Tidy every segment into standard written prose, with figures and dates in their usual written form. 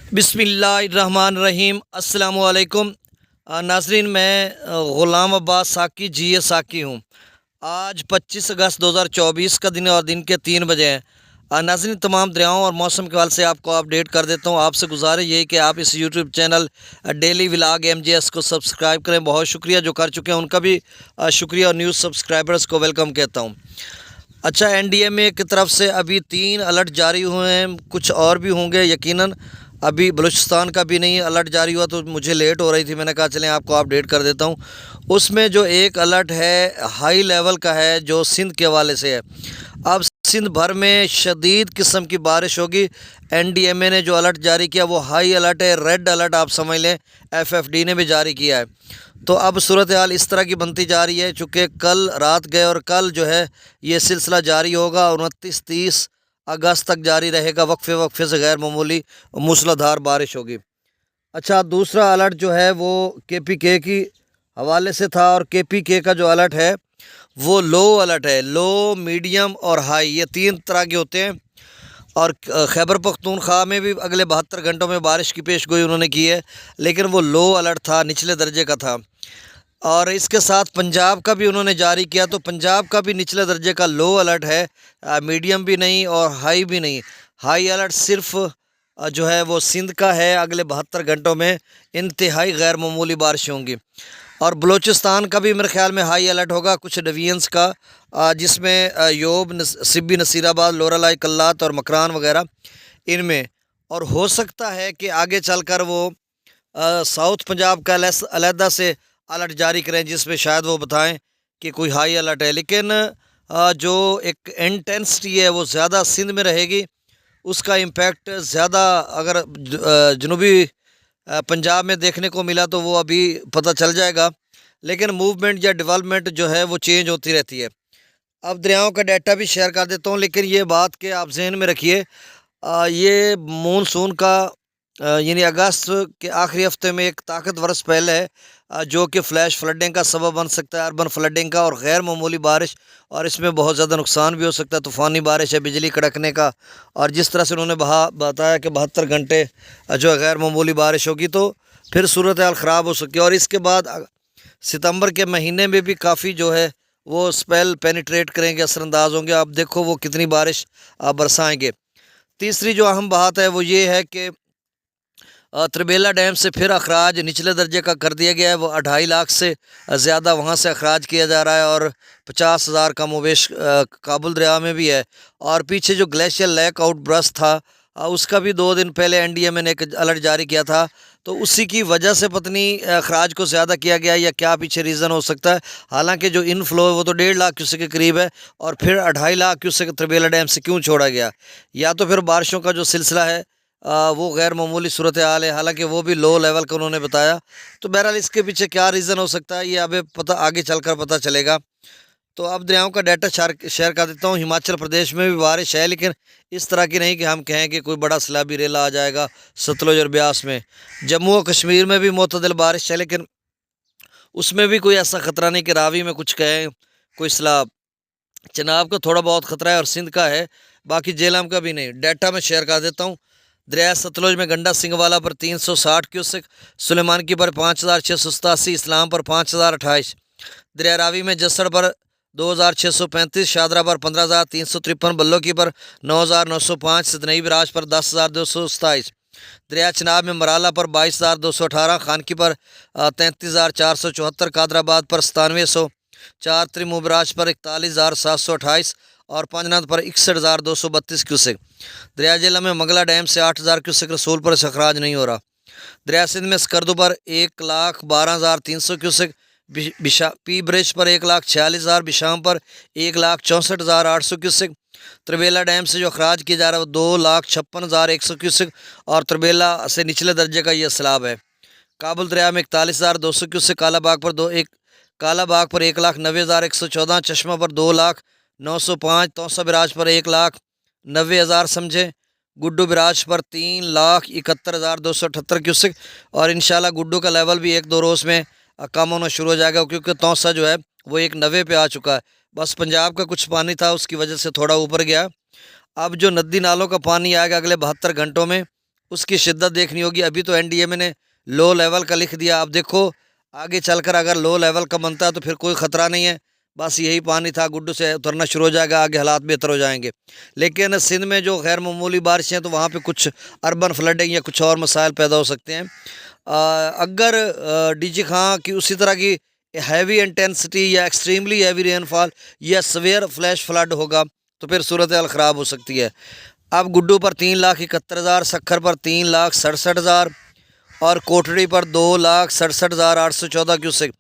बिस्मिल्लाहिर्रहमानिर्रहीम अस्सलाम वालेकुम। नाज़रीन, मैं ग़ुलाम अब्बास साकी जी साकी हूँ। आज 25 अगस्त 2024 का दिन है और दिन के 3 बजे हैं। नाज़रीन, तमाम दरियाओं और मौसम के हवाले से आपको अपडेट कर देता हूँ। आपसे गुजारिश यही कि आप इस YouTube channel daily vlog MJS को सब्सक्राइब करें। बहुत शुक्रिया जो कर चुके हैं, उनका भी शुक्रिया और न्यूज़ सब्सक्राइबर्स को वेलकम कहता हूँ। अच्छा, NDMA की तरफ से अभी 3 अलर्ट जारी हुए हैं, कुछ और भी होंगे यकीनन। अभी बलूचिस्तान का भी नहीं अलर्ट जारी हुआ तो मुझे लेट हो रही थी, मैंने कहा चलें आपको अपडेट कर देता हूँ। उसमें जो एक अलर्ट है हाई लेवल का है जो सिंध के हवाले से है। अब सिंध भर में शदीद किस्म की बारिश होगी। NDMA ने जो अलर्ट जारी किया वो हाई अलर्ट है, रेड अलर्ट आप समझ लें। FFD ने भी जारी किया है। तो अब सूरत हाल इस तरह की बनती जा रही है, चूँकि कल रात गए और कल जो है ये सिलसिला जारी होगा, 29-30 अगस्त तक जारी रहेगा। वक्फे वक्फे से गैर मामूली मूसलाधार बारिश होगी। अच्छा, दूसरा अलर्ट जो है वो KPK की हवाले से था, और KPK का जो अलर्ट है वो लो अलर्ट है। लो, मीडियम और हाई, ये 3 तरह के होते हैं। और खैबर पख्तूनख्वा में भी अगले 72 घंटों में बारिश की पेशगोई उन्होंने की है, लेकिन वो लो अलर्ट था, निचले दर्जे का था। और इसके साथ पंजाब का भी उन्होंने जारी किया, तो पंजाब का भी निचले दर्जे का लो अलर्ट है, मीडियम भी नहीं और हाई भी नहीं। हाई अलर्ट सिर्फ जो है वो सिंध का है, अगले 72 घंटों में इंतहाई गैर मामूली बारिश होंगी। और बलूचिस्तान का भी मेरे ख्याल में हाई अलर्ट होगा, कुछ डिवीजन्स का, जिसमें योब, सिब्बी, नसीराबाद, लोरालाई, कल्लात और मकरान वगैरह इनमें। और हो सकता है कि आगे चलकर वो साउथ पंजाब का अलहदा से अलर्ट जारी करें, जिसमें शायद वो बताएं कि कोई हाई अलर्ट है। लेकिन जो एक इंटेंसिटी है वो ज़्यादा सिंध में रहेगी, उसका इम्पेक्ट ज़्यादा अगर जनूबी पंजाब में देखने को मिला तो वो अभी पता चल जाएगा। लेकिन मूवमेंट या डेवलपमेंट जो है वो चेंज होती रहती है। अब दरियाओं का डाटा भी शेयर कर देता हूँ, लेकिन ये बात कि आप जहन में रखिए, ये मानसून का यानी अगस्त के आखिरी हफ्ते में एक ताकतवर स्पेल है, जो कि फ्लैश फ्लडिंग का सबब बन सकता है, अर्बन फ्लडिंग का, और गैर मामूली बारिश, और इसमें बहुत ज़्यादा नुकसान भी हो सकता है। तूफ़ानी बारिश है, बिजली कड़कने का, और जिस तरह से उन्होंने बताया कि 72 घंटे जो है गैर मामूली बारिश होगी, तो फिर सूरत हाल ख़राब हो सकती है। और इसके बाद सितंबर के महीने में भी काफ़ी जो है वो स्पेल पेनिट्रेट करेंगे, असरअंदाज होंगे। आप देखो वो कितनी बारिश बरसाएंगे। तीसरी जो अहम बात है वो ये है कि त्रिबेला डैम से फिर अखराज निचले दर्जे का कर दिया गया है। वो 2.5 लाख से ज़्यादा वहाँ से अखराज किया जा रहा है, और 50,000 का मुवेश काबुल दरिया में भी है। और पीछे जो ग्लेशियर लैक आउट ब्रस्ट था, उसका भी 2 दिन पहले NDMA ने एक अलर्ट जारी किया था। तो उसी की वजह से पत्नी अखराज को ज़्यादा किया गया, या क्या पीछे रीज़न हो सकता है। हालांकि जो इनफ्लो है वो तो 1.5 लाख क्यूसेक के करीब है, और फिर 2.5 लाख क्यूसेक त्रिबेला डैम से क्यों छोड़ा गया, या तो फिर बारिशों का जो सिलसिला है वो गैर मामूली सूरत हाल है। हालांकि वो भी लो लेवल का उन्होंने बताया। तो बहरहाल इसके पीछे क्या रीज़न हो सकता है, ये अभी पता आगे चलकर पता चलेगा। तो अब दरियाओं का डाटा शेयर कर देता हूँ। हिमाचल प्रदेश में भी बारिश है, लेकिन इस तरह की नहीं कि हम कहें कि कोई बड़ा सैलाबी रेला आ जाएगा सतलुज और ब्यास में। जम्मू और कश्मीर में भी मुतदिल बारिश है, लेकिन उसमें भी कोई ऐसा ख़तरा नहीं कि रावी में कुछ कहें कोई सैलाब। चनाब का थोड़ा बहुत ख़तरा है और सिंध का है, बाकी जेहलम का भी नहीं। डाटा मैं शेयर कर देता हूँ। दरिया सतलुज में गंडा सिंगवाला पर 360 क्यूसेक, सुलेमान की पर 5,687, इस्लाम पर 5,028, दरिया रावी में जसड़ पर 2,635, शादरा पर 15,353, बल्लो की पर 9,905, सतनई बिराज पर 10,227, दरिया चनाब में मराला पर 22,218, खानकी पर 33,474, कादराबाद पर 9704, त्रिमुबराज पर 41,728, और पांचनाथ पर 61,232 क्यूसेक। दरिया जिला में मंगला डैम से 8,000 क्यूसेक, रसूल पर अखराज नहीं हो रहा। दरिया सिंध में स्कर्दू पर 1,12,300 क्यूसेक, पी ब्रिज पर 1,46,000, बिशाम पर 1,64,800 क्यूसेक। त्रिबेला डैम से जो अखराज किया जा रहा है वो 2,56,100 क्यूसेक, और त्रिबेला से निचले दर्जे का ये सैलाब है। काबुल दरिया में 41,200 क्यूसेक, कालाबाग पर 1,90,114, चश्मा पर 2,09,05, तौसा बिराज पर 1,90,000 समझे, गुड्डू बिराज पर 3,71,278 क्यूसेक। और इंशाल्लाह गुड्डू का लेवल भी 1-2 रोज़ में कम होना शुरू हो जाएगा, क्योंकि तौसा जो है वो 1,90 पे आ चुका है। बस पंजाब का कुछ पानी था, उसकी वजह से थोड़ा ऊपर गया। अब जो नदी नालों का पानी आएगा अगले 72 घंटों में, उसकी शिद्दत देखनी होगी। अभी तो एनडीएमए ने लो लेवल का लिख दिया, अब देखो आगे चलकर अगर लो लेवल का बनता है तो फिर कोई ख़तरा नहीं है। बस यही पानी था, गुड्डू से उतरना शुरू हो जाएगा, आगे हालात बेहतर हो जाएंगे। लेकिन सिंध में जो गैर मामूली बारिशें हैं तो वहाँ पे कुछ अर्बन फ्लडिंग या कुछ और मसाइल पैदा हो सकते हैं। अगर डीजी खां की उसी तरह की हैवी इंटेंसिटी या एक्सट्रीमली हैवी रेनफॉल या सवेयर फ्लैश फ्लड होगा तो फिर सूरत हाल ख़राब हो सकती है। अब गुड्डू पर 3,71,000, सखर पर 3,67,000 और कोठड़ी पर 2,67,814 क्यूसेक।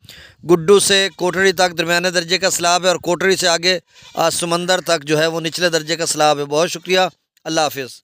गुड्डू से कोठड़ी तक दरमियाने दर्जे का सैलाब है और कोठड़ी से आगे समंदर तक जो है वो निचले दर्जे का सैलाब है। बहुत शुक्रिया, अल्लाह हाफिज़।